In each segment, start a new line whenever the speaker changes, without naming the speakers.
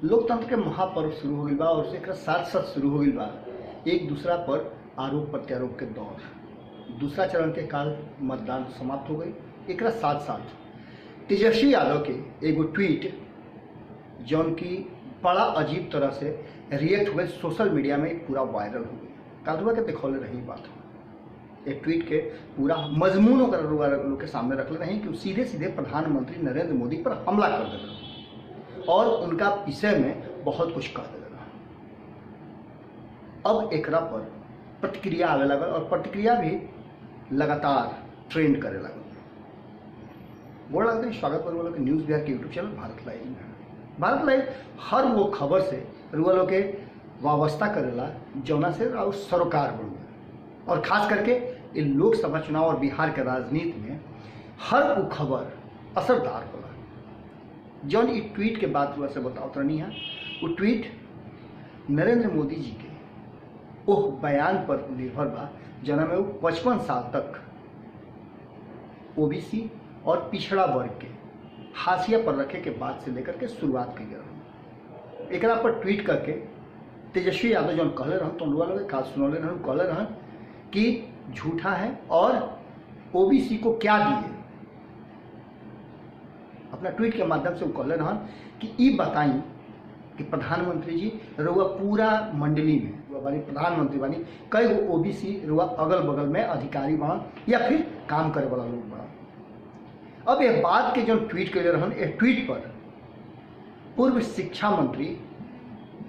लोकतंत्र के महापर्व शुरू हो गई बा और एक साथ साथ शुरू हो गई बा एक दूसरा पर आरोप प्रत्यारोप के दौर। दूसरा चरण के काल मतदान समाप्त हो गई। एक साथ साथ तेजस्वी यादव के एगो ट्वीट जौन की बड़ा अजीब तरह से रिएक्ट हुए सोशल मीडिया में पूरा वायरल हो गई। कालुआ के देखौले रही बात एक ट्वीट के पूरा मजमून लोग के सामने रखले रही कि सीधे सीधे प्रधानमंत्री नरेंद्र मोदी पर हमला कर दिया और उनका विषय में बहुत कुछ कह दिया। अब एकरा पर प्रतिक्रिया आवे लगल और प्रतिक्रिया भी लगातार ट्रेंड करे लगल। बोल लगते हैं स्वागत कर के न्यूज़ बिहार के यूट्यूब चैनल भारत लाइव में। भारत लाइव हर वो खबर से रुआ लोग के वाबस्ता करेला जौना से और सरोकार बन और खास करके इन लोकसभा चुनाव और बिहार के राजनीति में हर वो खबर असरदार होला। जौन ई ट्वीट के बात हुआ से बताओ नहीं है वो ट्वीट नरेंद्र मोदी जी के ओह बयान पर निर्भर बा जना में वो 55 साल तक ओबीसी और पिछड़ा वर्ग के हाशिया पर रखे के बाद से लेकर के शुरुआत की गई। एक पर ट्वीट करके तेजस्वी यादव जौन कहले रहन तो लोग काल सुनौले रहन कहले रहन कि झूठा है और ओबीसी को क्या दिए। अपना ट्वीट के माध्यम से वो कहले रहन कि ई बताई कि प्रधानमंत्री जी रुआ पूरा मंडली में बानी प्रधानमंत्री बानी कई गो ओबीसी रुआ अगल बगल में अधिकारी बन या फिर काम करे वाला लोग बन। अब यह बात के जो ट्वीट के रहन एक ट्वीट पर पूर्व शिक्षा मंत्री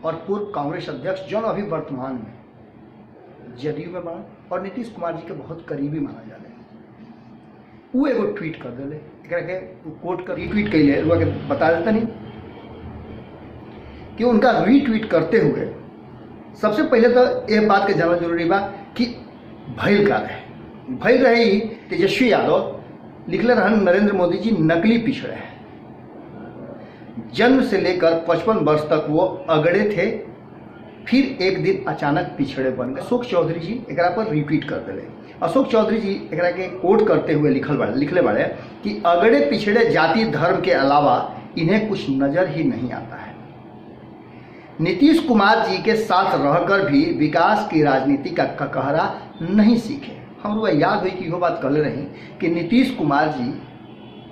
और पूर्व कांग्रेस अध्यक्ष जौन अभी वर्तमान में जदयू में बना और नीतीश कुमार जी के बहुत करीबी माना जाने वो एगो ट्वीट कर दिले के कोर्ट कर रीट्वीट कैले के बता देता नहीं कि उनका रीट्वीट करते हुए सबसे पहले तो यह बात के जानना जरूरी बा कि भइल का रहे भइल रहे ही तेजस्वी यादव लिखले रहन नरेंद्र मोदी जी नकली पिछड़े हैं। जन्म से लेकर 55 वर्ष तक वो अगड़े थे फिर एक दिन अचानक पिछड़े बन गए। अशोक चौधरी जी एक पर रिपीट कर दिले। अशोक चौधरी जी एक के कोट करते हुए लिखले बाड़े कि अगड़े पिछड़े जाति धर्म के अलावा इन्हें कुछ नजर ही नहीं आता है। नीतीश कुमार जी के साथ रहकर भी विकास की राजनीति का ककहरा नहीं सीखे। हम लोग याद हुई कि वो बात कहले रही कि नीतीश कुमार जी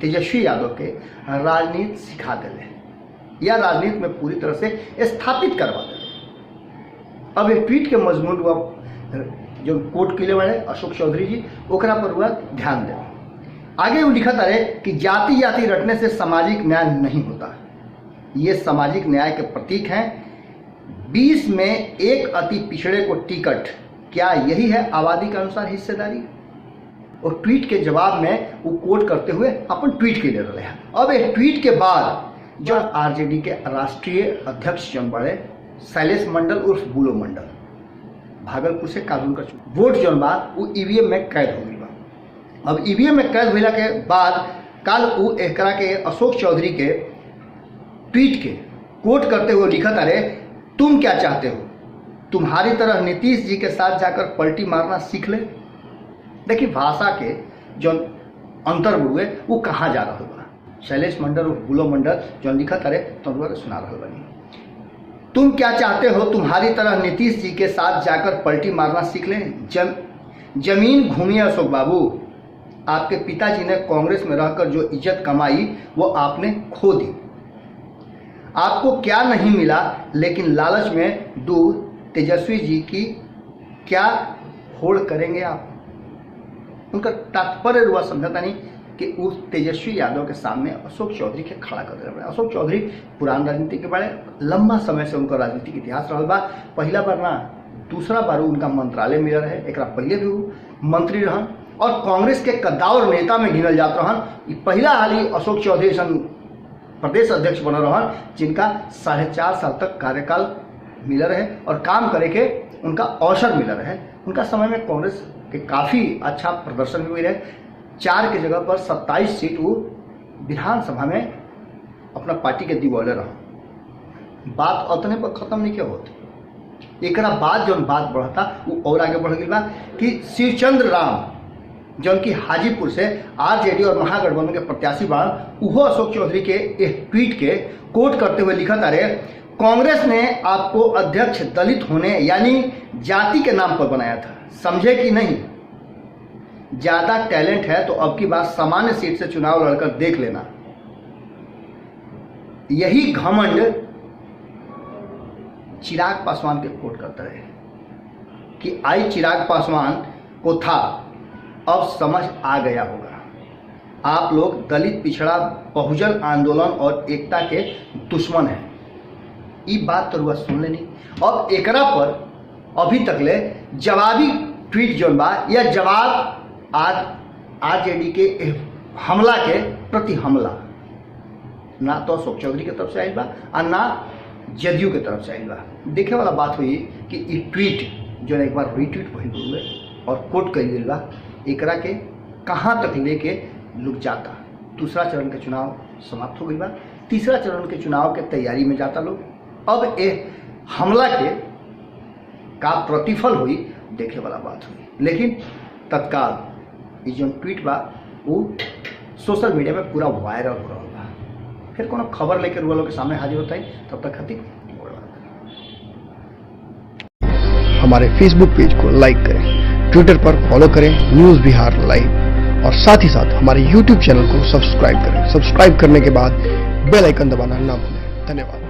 तेजस्वी यादव के राजनीति सिखा दिले या राजनीति में पूरी तरह से स्थापित करवा दिले। अब एक ट्वीट के मजमून हुआ जो कोट किले वाले अशोक चौधरी जी ओकरा पर हुआ ध्यान दे। आगे वो लिखा था कि जाति जाति रटने से सामाजिक न्याय नहीं होता। ये सामाजिक न्याय के प्रतीक हैं। 20 में एक अति पिछड़े को टिकट, क्या यही है आबादी के अनुसार हिस्सेदारी? और ट्वीट के जवाब में वो कोट करते हुए अपन ट्वीट के ले रहे हैं। अब एक ट्वीट के बाद जो आरजेडी के राष्ट्रीय अध्यक्ष जौन बड़े शैलेश मंडल उर्फ बुलो मंडल भागलपुर से कानून का वोट जौन बा वो ईवीएम में कैद हो गई बा। अब ईवीएम में कैद होला के बाद कल वो एकरा के अशोक चौधरी के ट्वीट के कोट करते हुए लिखा था तुम क्या चाहते हो, तुम्हारी तरह नीतीश जी के साथ जाकर पलटी मारना सीख ले। देखिए भाषा के जो अंतर हुए वो कहाँ जा रहा बा। शैलेश मंडल और बुलो मंडल जो लिखा था तो सुना रहा बनी। तुम क्या चाहते हो, तुम्हारी तरह नीतीश जी के साथ जाकर पलटी मारना सीख लें। जमीन घूमिए अशोक बाबू, आपके पिताजी ने कांग्रेस में रहकर जो इज्जत कमाई वो आपने खो दी। आपको क्या नहीं मिला, लेकिन लालच में दूध तेजस्वी जी की क्या होड़ करेंगे आप। उनका तात्पर्य हुआ समझाता नहीं कि उस तेजस्वी यादव के सामने अशोक चौधरी के खड़ा कर दिया। अशोक चौधरी पुरान राजनीति के बारे लंबा समय से उनका राजनीतिक इतिहास रहा बा। पहला बार ना दूसरा बार उनका मंत्रालय मिला रहे, एक पहले भी वो मंत्री रहन और कांग्रेस के कद्दावर नेता में गिनल जात रहन। पहला हाल ही अशोक चौधरी प्रदेश अध्यक्ष बन रहन जिनका 4.5 साल तक कार्यकाल मिला रहे और काम करे के उनका अवसर मिला रहे। उनका समय में कांग्रेस के काफ़ी अच्छा प्रदर्शन हुई रहे। 4 की जगह पर 27 सीट वो विधानसभा में अपना पार्टी के दिवौले रहा। बात उतने पर खत्म नहीं क्या होती। एक बाद जो बात बढ़ता वो और आगे बढ़ गई बा कि शिवचंद्र राम जौन की हाजीपुर से आरजेडी और महागठबंधन के प्रत्याशी बाण उहो अशोक चौधरी के एक ट्वीट के कोट करते हुए लिखा था कांग्रेस ने आपको अध्यक्ष दलित होने यानी जाति के नाम पर बनाया था, समझे कि नहीं? ज्यादा टैलेंट है तो अब की बार सामान्य सीट से चुनाव लड़कर देख लेना। यही घमंड चिराग पासवान के कोट करता है कि आई चिराग पासवान को था, अब समझ आ गया होगा। आप लोग दलित पिछड़ा बहुजन आंदोलन और एकता के दुश्मन हैं। ये बात तो रुआ सुन लेनी। अब एकरा पर अभी तक ले जवाबी ट्वीट जोन बा या जवाब आज आरजेडी के हमला के प्रति हमला ना तो अशोक चौधरी की तरफ से आयल बा और ना जदयू की तरफ से आयल बा। देखे वाला बात हुई कि ये ट्वीट जो एक बार रीट्वीट भइल हुए और कोट कइल गइल बा, एकरा के कहाँ तक लेके लोग जाता। दूसरा चरण के चुनाव समाप्त हो गई बा, तीसरा चरण के चुनाव के तैयारी में जाता लोग। अब ए हमला के का प्रतिफल हुई देखे वाला बात हुई। लेकिन तत्काल ये जो ट्वीट बा वो सोशल मीडिया में पूरा वायरल हो रहा बा। फिर कोनो खबर लेकर वो लोग के सामने हाजिर होता है, तब तक खातिर
हमारे फेसबुक पेज को लाइक करें, ट्विटर पर फॉलो करें न्यूज़ बिहार लाइव, और साथ ही साथ हमारे यूट्यूब चैनल को सब्सक्राइब करें। सब्सक्राइब करने के बाद बेल आइकन दबाना ना भूलें। धन्यवाद।